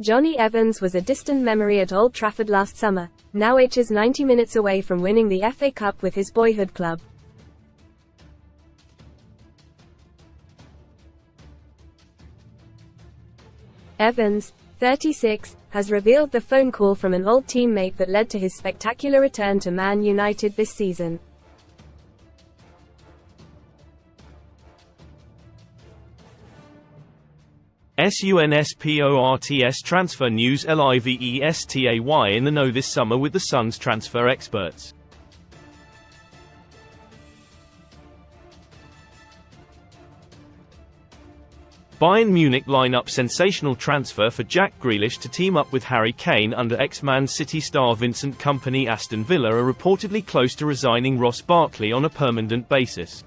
Johnny Evans was a distant memory at Old Trafford last summer. Now H is 90 minutes away from winning the FA Cup with his boyhood club. Evans, 36, has revealed the phone call from an old teammate that led to his spectacular return to Man United this season. SUNSPORTS transfer news. LIVESTAY in the know this summer with the Sun's transfer experts. Bayern Munich line up sensational transfer for Jack Grealish to team up with Harry Kane under ex-Man City star Vincent Kompany. Aston Villa are reportedly close to resigning Ross Barkley on a permanent basis.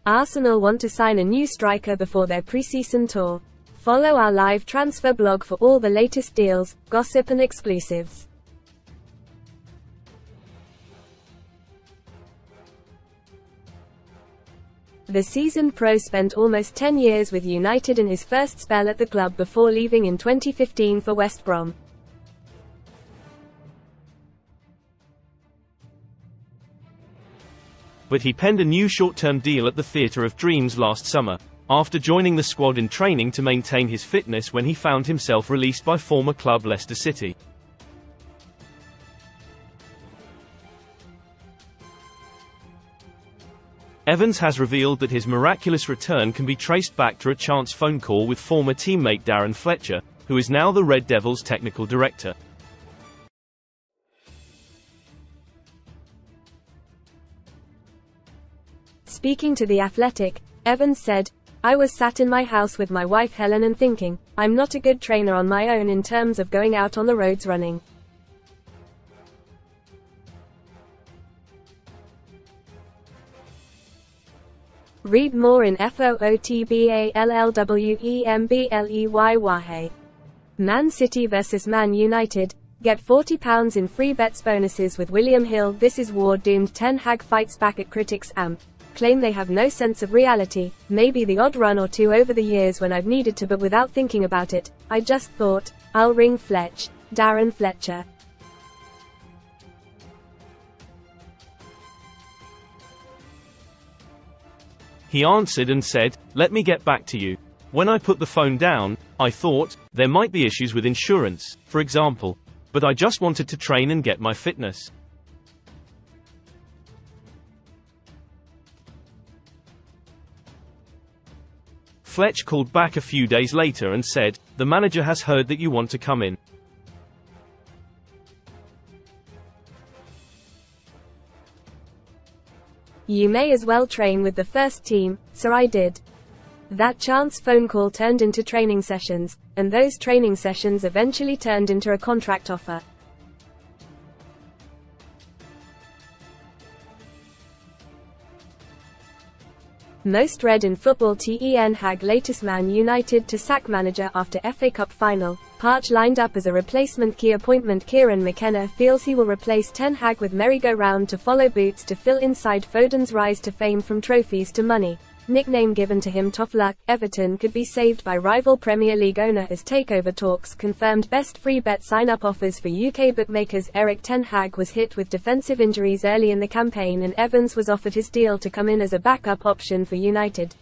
Arsenal want to sign a new striker before their pre-season tour. Follow our live transfer blog for all the latest deals, gossip and exclusives. The seasoned pro spent almost 10 years with United in his first spell at the club before leaving in 2015 for West Brom. But he penned a new short-term deal at the Theatre of Dreams last summer, after joining the squad in training to maintain his fitness when he found himself released by former club Leicester City. Evans has revealed that his miraculous return can be traced back to a chance phone call with former teammate Darren Fletcher, who is now the Red Devils technical director. Speaking to The Athletic, Evans said, "I was sat in my house with my wife Helen and thinking, I'm not a good trainer on my own in terms of going out on the roads running. Read more in FOOTBALLWEMBLEY. Man City vs Man United. Get £40 in free bets bonuses with William Hill. This is war doomed. Ten Hag fights back at critics. Claim they have no sense of reality. Maybe the odd run or two over the years when I've needed to, but without thinking about it, I just thought, I'll ring Fletch. Darren Fletcher." He answered and said, "Let me get back to you. When I put the phone down, I thought, there might be issues with insurance, for example. But I just wanted to train and get my fitness." Fletch called back a few days later and said, "The manager has heard that you want to come in. You may as well train with the first team." So I did. That chance phone call turned into training sessions, and those training sessions eventually turned into a contract offer. Most read in football. Ten Hag latest Man United to sack manager after FA Cup final. Parch lined up as a replacement. Key appointment. Kieran McKenna feels he will replace Ten Hag with merry-go-round to follow boots to fill inside Foden's rise to fame from trophies to money. Nickname given to him. Tough luck. Everton could be saved by rival Premier League owner as takeover talks confirmed. Best free bet sign-up offers for UK bookmakers. Erik ten Hag was hit with defensive injuries early in the campaign, and Evans was offered his deal to come in as a backup option for United.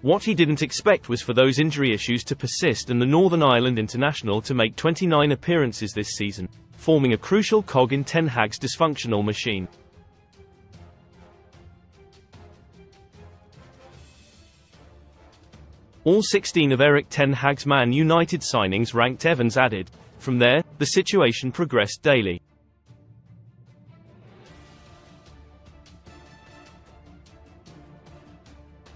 What he didn't expect was for those injury issues to persist and the Northern Ireland international to make 29 appearances this season, forming a crucial cog in Ten Hag's dysfunctional machine. All 16 of Erik ten Hag's Man United signings ranked, Evans added. From there, the situation progressed daily.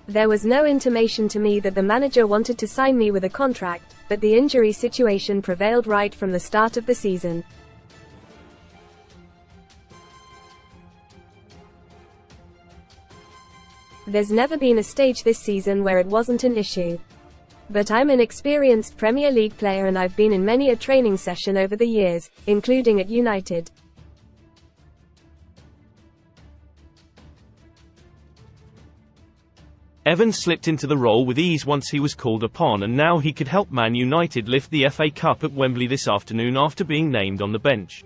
There was no intimation to me that the manager wanted to sign me with a contract, but the injury situation prevailed right from the start of the season. There's never been a stage this season where it wasn't an issue. But I'm an experienced Premier League player and I've been in many a training session over the years, including at United. Evans slipped into the role with ease once he was called upon, and now he could help Man United lift the FA Cup at Wembley this afternoon after being named on the bench.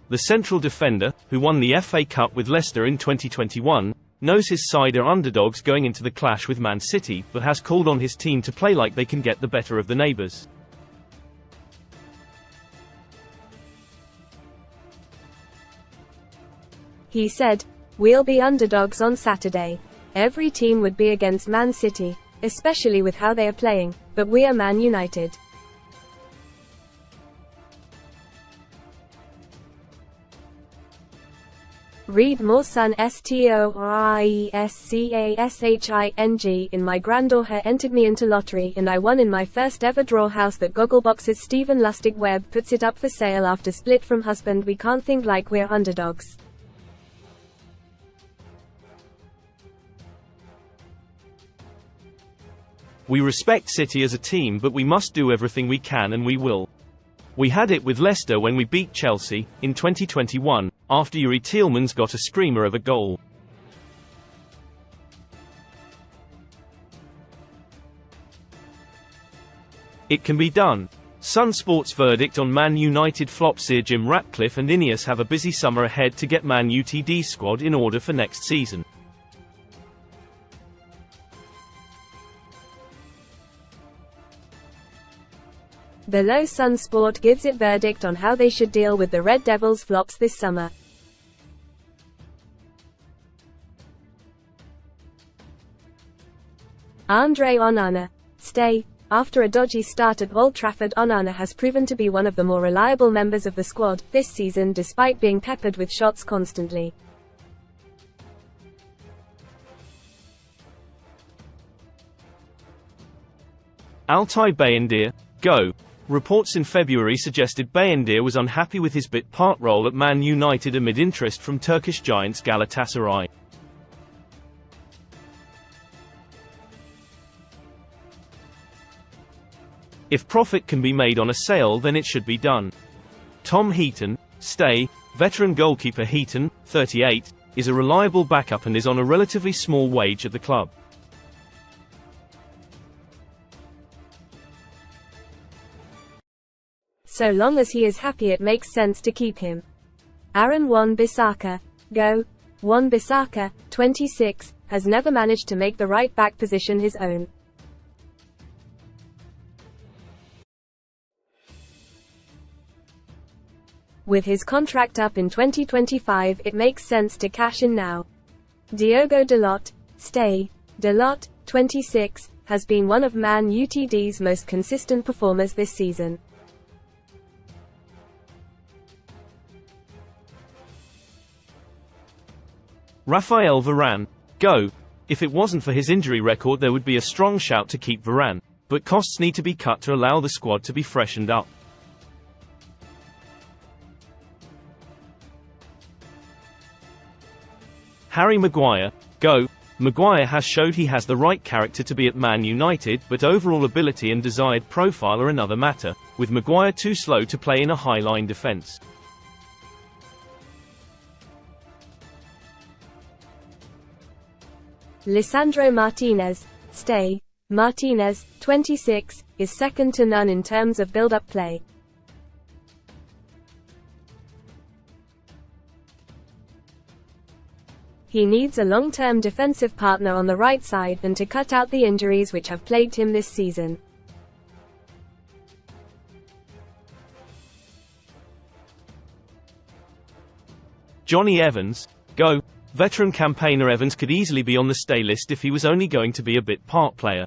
The central defender, who won the FA Cup with Leicester in 2021, knows his side are underdogs going into the clash with Man City, but has called on his team to play like they can get the better of the neighbours. He said, "We'll be underdogs on Saturday. Every team would be against Man City, especially with how they are playing, but we are Man United." Read more son STORIESCASHING. In my granddaughter entered me into lottery and I won in my first ever draw. House that Gogglebox's Stephen Lustig Webb puts it up for sale after split from husband. We can't think like we're underdogs. We respect City as a team, but we must do everything we can, and we will. We had it with Leicester when we beat Chelsea in 2021, after Yuri Tielemans got a screamer of a goal. It can be done. Sun Sports verdict on Man United flop. Sir Jim Ratcliffe and Ineos have a busy summer ahead to get Man Utd squad in order for next season. Below, Sun Sport gives it verdict on how they should deal with the Red Devils' flops this summer. Andre Onana. Stay. After a dodgy start at Old Trafford, Onana has proven to be one of the more reliable members of the squad this season, despite being peppered with shots constantly. Altay Bayındır. Go. Reports in February suggested Bayındır was unhappy with his bit part role at Man United amid interest from Turkish giants Galatasaray. If profit can be made on a sale, then it should be done. Tom Heaton. Stay. Veteran goalkeeper Heaton, 38, is a reliable backup and is on a relatively small wage at the club. So long as he is happy, it makes sense to keep him. Aaron Wan-Bissaka. Go. Wan-Bissaka, 26, has never managed to make the right back position his own. With his contract up in 2025, it makes sense to cash in now. Diogo Dalot. Stay. Dalot, 26, has been one of Man Utd's most consistent performers this season. Raphael Varane. Go. If it wasn't for his injury record, there would be a strong shout to keep Varane, but costs need to be cut to allow the squad to be freshened up. Harry Maguire. Go. Maguire has showed he has the right character to be at Man United, but overall ability and desired profile are another matter, with Maguire too slow to play in a high-line defence. Lisandro Martinez. Stay. Martinez, 26, is second to none in terms of build-up play. He needs a long-term defensive partner on the right side and to cut out the injuries which have plagued him this season. Johnny Evans. Go. Veteran campaigner Evans could easily be on the stay list if he was only going to be a bit part player.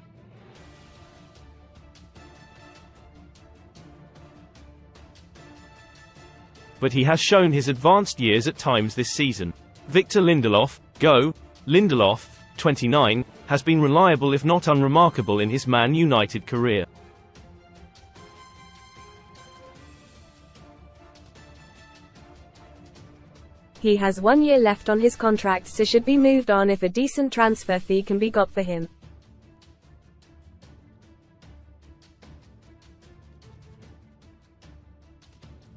But he has shown his advanced years at times this season. Victor Lindelof. Go. Lindelof, 29, has been reliable if not unremarkable in his Man United career. He has 1 year left on his contract, so should be moved on if a decent transfer fee can be got for him.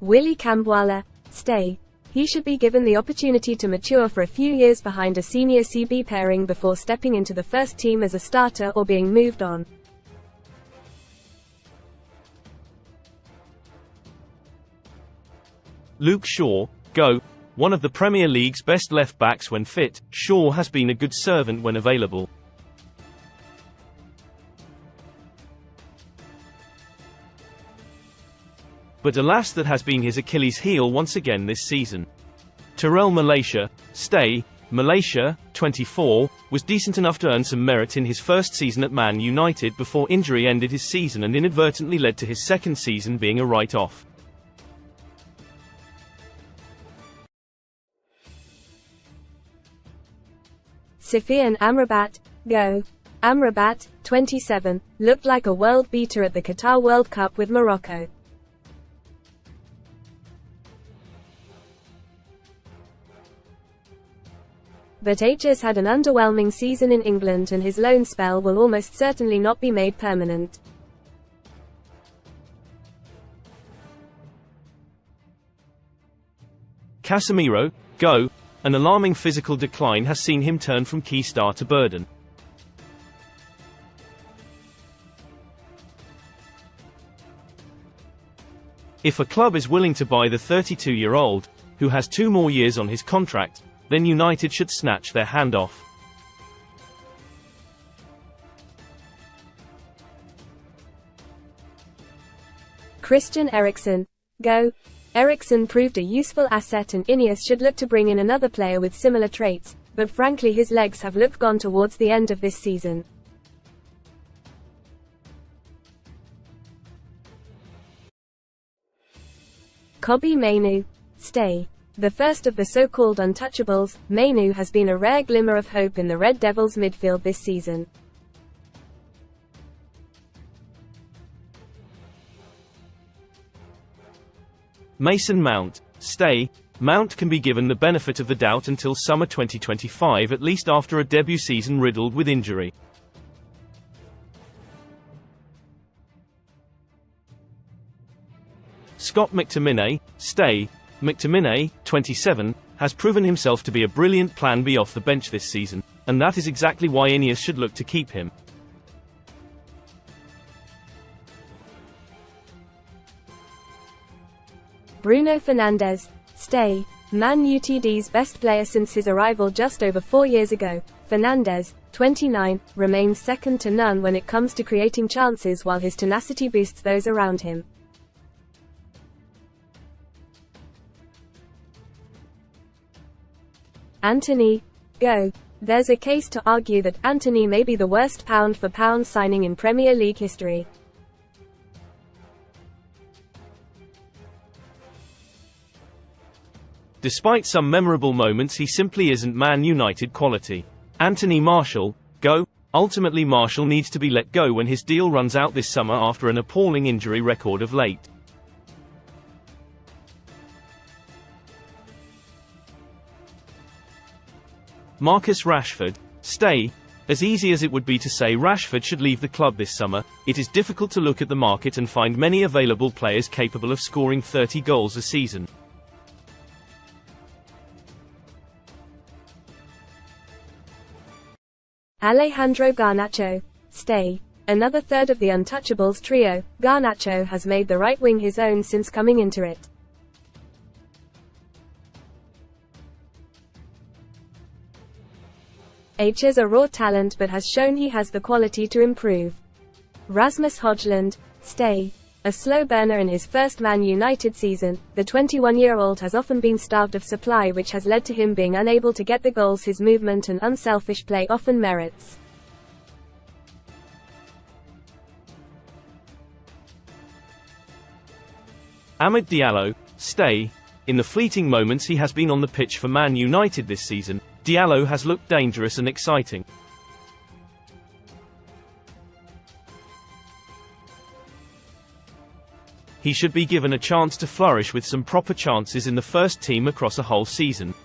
Willy Kambwala. Stay. He should be given the opportunity to mature for a few years behind a senior CB pairing before stepping into the first team as a starter or being moved on. Luke Shaw, go. One of the Premier League's best left-backs when fit, Shaw has been a good servant when available. But alas, that has been his Achilles heel once again this season. Terrell Malaysia, stay. Malaysia, 24, was decent enough to earn some merit in his first season at Man United before injury ended his season and inadvertently led to his second season being a write-off. Sufyan Amrabat, go. Amrabat, 27, looked like a world beater at the Qatar World Cup with Morocco. But H has had an underwhelming season in England and his loan spell will almost certainly not be made permanent. Casemiro, go. An alarming physical decline has seen him turn from key star to burden. If a club is willing to buy the 32-year-old, who has 2 more years on his contract, then United should snatch their hand off. Christian Eriksen, go. Eriksen proved a useful asset and Ineos should look to bring in another player with similar traits, but frankly his legs have looked gone towards the end of this season. Kobbie Mainoo, stay. The first of the so-called untouchables, Mainoo has been a rare glimmer of hope in the Red Devils midfield this season. Mason Mount, stay. Mount can be given the benefit of the doubt until summer 2025, at least after a debut season riddled with injury. Scott McTominay, stay. McTominay, 27, has proven himself to be a brilliant plan B off the bench this season, and that is exactly why Ineos should look to keep him. Bruno Fernandes, stay. Man Utd's best player since his arrival just over 4 years ago, Fernandes, 29, remains second to none when it comes to creating chances while his tenacity boosts those around him. Antony, go. There's a case to argue that Antony may be the worst pound-for-pound signing in Premier League history. Despite some memorable moments, he simply isn't Man United quality. Anthony Martial, go. Ultimately Martial needs to be let go when his deal runs out this summer after an appalling injury record of late. Marcus Rashford, stay. As easy as it would be to say Rashford should leave the club this summer, it is difficult to look at the market and find many available players capable of scoring 30 goals a season. Alejandro Garnacho, stay. Another third of the untouchables trio, Garnacho has made the right wing his own since coming into it. H is a raw talent but has shown he has the quality to improve. Rasmus Højlund, stay. A slow burner in his first Man United season, the 21-year-old has often been starved of supply, which has led to him being unable to get the goals his movement and unselfish play often merits. Amad Diallo, stay. In the fleeting moments he has been on the pitch for Man United this season, Diallo has looked dangerous and exciting. He should be given a chance to flourish with some proper chances in the first team across a whole season.